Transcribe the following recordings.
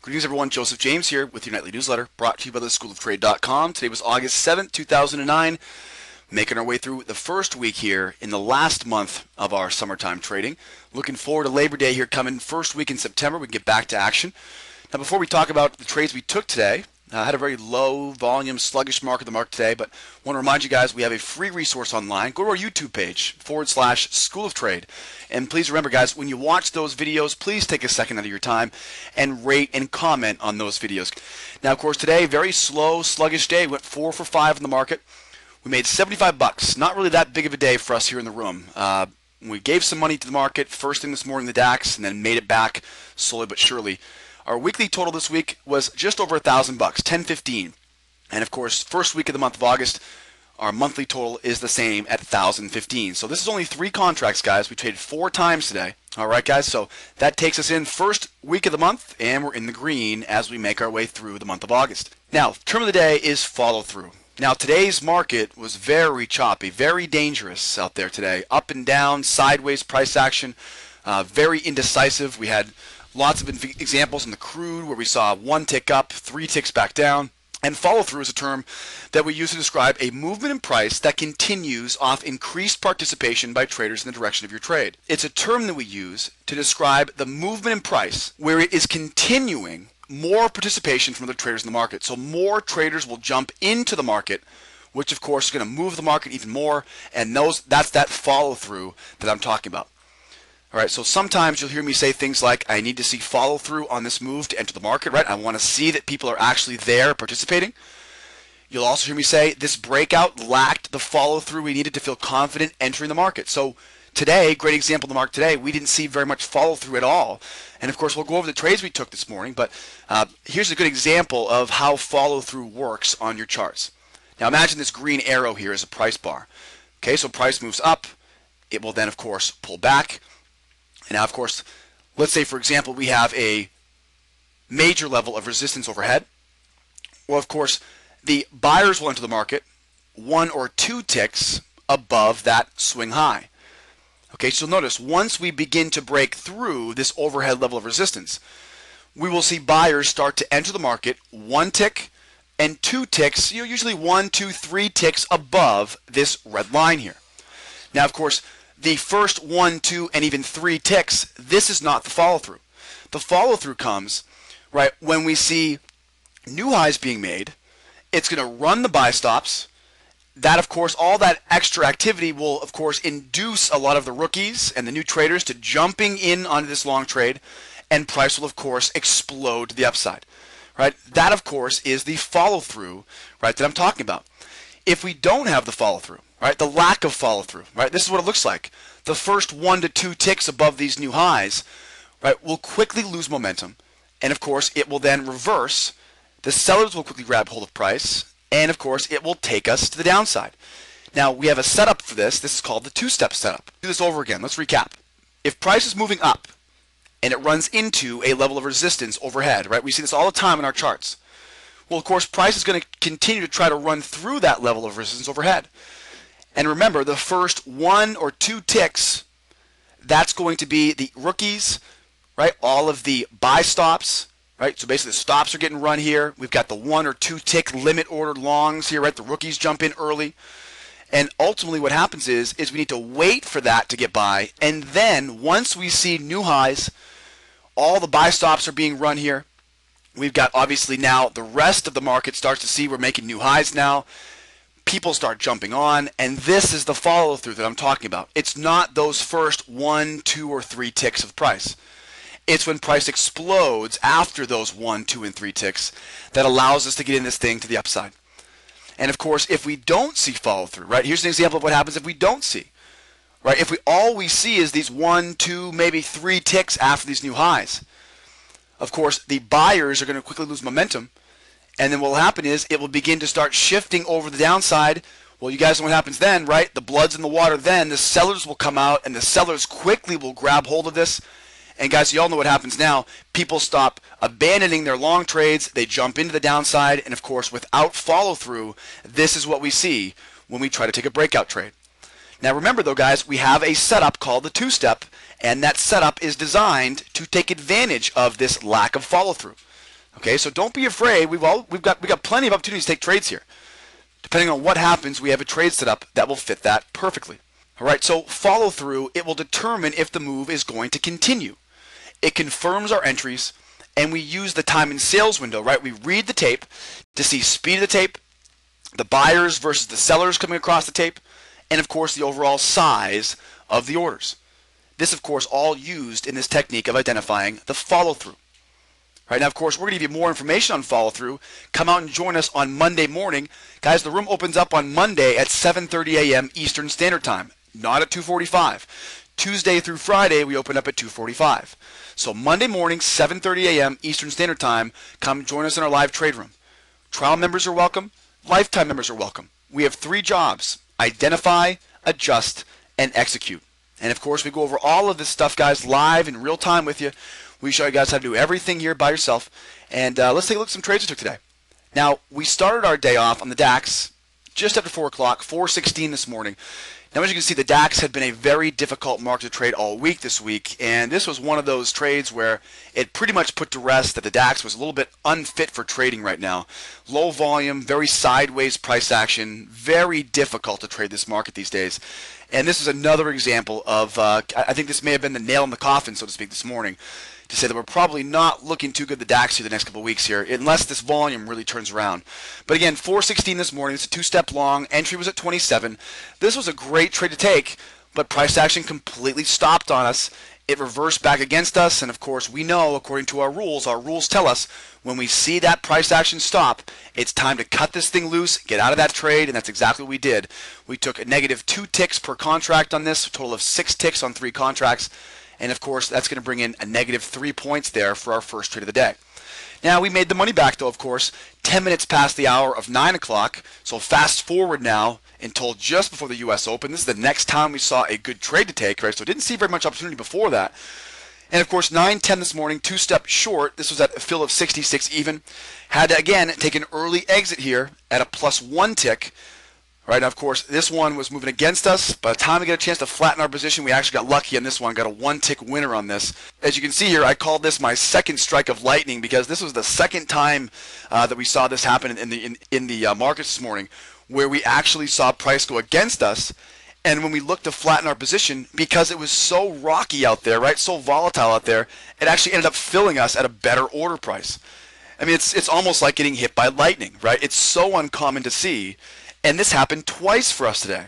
Greetings everyone, Joseph James here with your nightly newsletter brought to you by theschooloftrade.com. Today was August 7th, 2009, making our way through the first week here in the last month of our summertime trading. Looking forward to Labor Day here coming first week in September. We can get back to action. Now before we talk about the trades we took today, I had a very low volume, sluggish market today, but I want to remind you guys we have a free resource online. Go to our YouTube page, /School of Trade. And please remember, guys, when you watch those videos, please take a second out of your time and rate and comment on those videos. Now, of course, today, very slow, sluggish day. We went 4 for 5 in the market. We made 75 bucks. Not really that big of a day for us here in the room. We gave some money to the market first thing this morning, the DAX, and then made it back slowly but surely. Our weekly total this week was just over $1,000, 1015. And of course, first week of the month of August, our monthly total is the same at 1,015. So this is only 3 contracts, guys. We traded 4 times today. All right, guys. So that takes us in first week of the month, and we're in the green as we make our way through the month of August. Now, term of the day is follow through. Now, today's market was very choppy, very dangerous out there today. Up and down, sideways price action, very indecisive. We had lots of examples in the crude where we saw 1 tick up, 3 ticks back down. And follow through is a term that we use to describe a movement in price that continues off increased participation by traders in the direction of your trade. It's a term that we use to describe the movement in price where it is continuing more participation from other traders in the market. So more traders will jump into the market, which of course is going to move the market even more, and that's that follow through that I'm talking about. All right, so sometimes you'll hear me say things like, I need to see follow through on this move to enter the market, right? I want to see that people are actually there participating. You'll also hear me say this breakout lacked the follow through we needed to feel confident entering the market. So today, great example of the market today, we didn't see very much follow through at all. And of course, we'll go over the trades we took this morning, but here's a good example of how follow through works on your charts. Now imagine this green arrow here is a price bar. Okay, so price moves up. It will then, of course, pull back. And now, of course, let's say, for example, we have a major level of resistance overhead. Well, of course, the buyers will enter the market 1 or 2 ticks above that swing high. Okay, so notice, once we begin to break through this overhead level of resistance, we will see buyers start to enter the market 1 tick and 2 ticks, usually 1, 2, 3 ticks above this red line here. Now, of course, the first 1, 2, and even 3 ticks, this is not the follow-through. The follow-through comes, right, when we see new highs being made. It's going to run the buy stops. That, of course, all that extra activity will, of course, induce a lot of the rookies and the new traders to jumping in onto this long trade, and price will, of course, explode to the upside. Right? That, of course, is the follow-through, right, that I'm talking about. If we don't have the follow-through, right, the lack of follow-through, right, this is what it looks like. The first 1 to 2 ticks above these new highs, right, will quickly lose momentum, and of course it will then reverse. The sellers will quickly grab hold of price, and of course it will take us to the downside. Now we have a setup for this. This is called the 2-step setup. Do this over again. Let's recap. If price is moving up and it runs into a level of resistance overhead, right, we see this all the time in our charts. Well, of course, price is going to continue to try to run through that level of resistance overhead. And remember, the first 1 or 2 ticks, that's going to be the rookies, right? All of the buy stops, right? So basically the stops are getting run here. We've got the 1 or 2 tick limit order longs here, right? The rookies jump in early. And ultimately what happens is we need to wait for that to get by. And then once we see new highs, all the buy stops are being run here. We've got obviously now the rest of the market starts to see we're making new highs now. People start jumping on, and this is the follow-through that I'm talking about. It's not those first 1, 2, or 3 ticks of price. It's when price explodes after those 1, 2, and 3 ticks that allows us to get in this thing to the upside. And of course, if we don't see follow-through, right? Here's an example of what happens if we don't see, right? If all we see is these 1, 2, maybe 3 ticks after these new highs, of course, the buyers are going to quickly lose momentum. And then what will happen is it will begin to start shifting over the downside. Well, you guys know what happens then, right? The blood's in the water then. The sellers will come out, and the sellers quickly will grab hold of this. And guys, you all know what happens now. People stop abandoning their long trades. They jump into the downside. And of course, without follow through, this is what we see when we try to take a breakout trade. Now remember though, guys, we have a setup called the 2-step, and that setup is designed to take advantage of this lack of follow through. Okay, so don't be afraid. We've got plenty of opportunities to take trades here. Depending on what happens, we have a trade set up that will fit that perfectly. All right, so follow through. It will determine if the move is going to continue. It confirms our entries, and we use the time and sales window, right? We read the tape to see speed of the tape, the buyers versus the sellers coming across the tape, and of course the overall size of the orders. This, of course, all used in this technique of identifying the follow-through. Right now, of course, we're going to give you more information on follow-through. Come out and join us on Monday morning. Guys, the room opens up on Monday at 7:30 a.m. Eastern Standard Time, not at 2:45. Tuesday through Friday, we open up at 2:45. So Monday morning, 7:30 a.m. Eastern Standard Time, come join us in our live trade room. Trial members are welcome. Lifetime members are welcome. We have 3 jobs: identify, adjust, and execute. And of course, we go over all of this stuff, guys, live in real time with you. We show you guys how to do everything here by yourself. And let's take a look at some trades we took today. Now, we started our day off on the DAX just after 4 o'clock, 4:16 this morning. Now, as you can see, the DAX had been a very difficult market to trade all week this week, and this was one of those trades where it pretty much put to rest that the DAX was a little bit unfit for trading right now. Low volume, very sideways price action, very difficult to trade this market these days. And this is another example of, I think this may have been the nail in the coffin, so to speak, this morning, to say that we're probably not looking too good the DAX here the next couple of weeks here, unless this volume really turns around. But again, 4:16 this morning, it's a 2-step long, entry was at 27. This was a great trade to take, but price action completely stopped on us. It reversed back against us, and of course we know, according to our rules tell us, when we see that price action stop, it's time to cut this thing loose, get out of that trade, and that's exactly what we did. We took a -2 ticks per contract on this, a total of 6 ticks on 3 contracts. And of course, that's going to bring in a -3 points there for our first trade of the day. Now, we made the money back, though, of course, 10 minutes past the hour of 9 o'clock. So fast forward now until just before the U.S. Open. This is the next time we saw a good trade to take, right? So didn't see very much opportunity before that. And of course, 9:10 this morning, 2-step short. This was at a fill of 66 even. Had to, again, take an early exit here at a +1 tick. Right, now, of course, this one was moving against us. By the time we get a chance to flatten our position, we actually got lucky on this one, got a 1-tick winner on this. As you can see here, I called this my second strike of lightning because this was the second time that we saw this happen in the markets this morning, where we actually saw price go against us. And when we looked to flatten our position, because it was so rocky out there, right, so volatile out there, it actually ended up filling us at a better order price. I mean, it's almost like getting hit by lightning, right? It's so uncommon to see. And this happened twice for us today,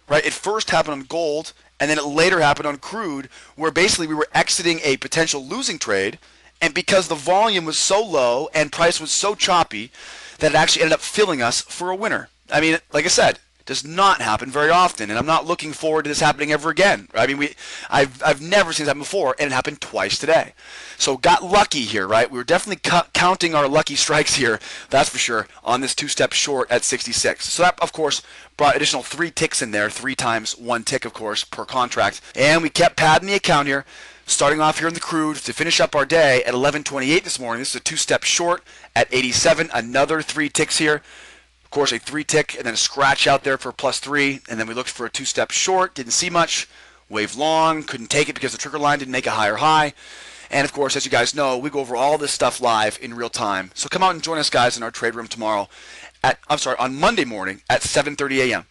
right? It first happened on gold, and then it later happened on crude, where basically we were exiting a potential losing trade, and because the volume was so low and price was so choppy, that it actually ended up filling us for a winner. I mean, like I said, it does not happen very often, and I'm not looking forward to this happening ever again. I mean, I've never seen this happen before, and it happened twice today. So got lucky here, right? We were definitely counting our lucky strikes here, that's for sure, on this 2-step short at 66. So that, of course, brought additional 3 ticks in there, 3 times 1 tick, of course, per contract. And we kept padding the account here, starting off here in the crude to finish up our day at 11:28 this morning. This is a 2-step short at 87, another 3 ticks here. Of course, a 3-tick and then a scratch out there for +3, and then we looked for a 2-step short, didn't see much, wave long, couldn't take it because the trigger line didn't make a higher high. And of course, as you guys know, we go over all this stuff live in real time. So come out and join us, guys, in our trade room tomorrow on Monday morning at 7:30 a.m.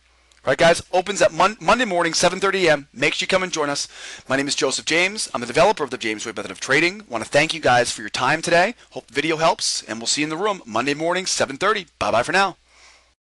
All right, guys, opens at Monday morning, 7:30 a.m. Make sure you come and join us. My name is Joseph James. I'm the developer of the James Wade Method of Trading. Want to thank you guys for your time today. Hope the video helps, and we'll see you in the room Monday morning, 7:30. Bye-bye for now.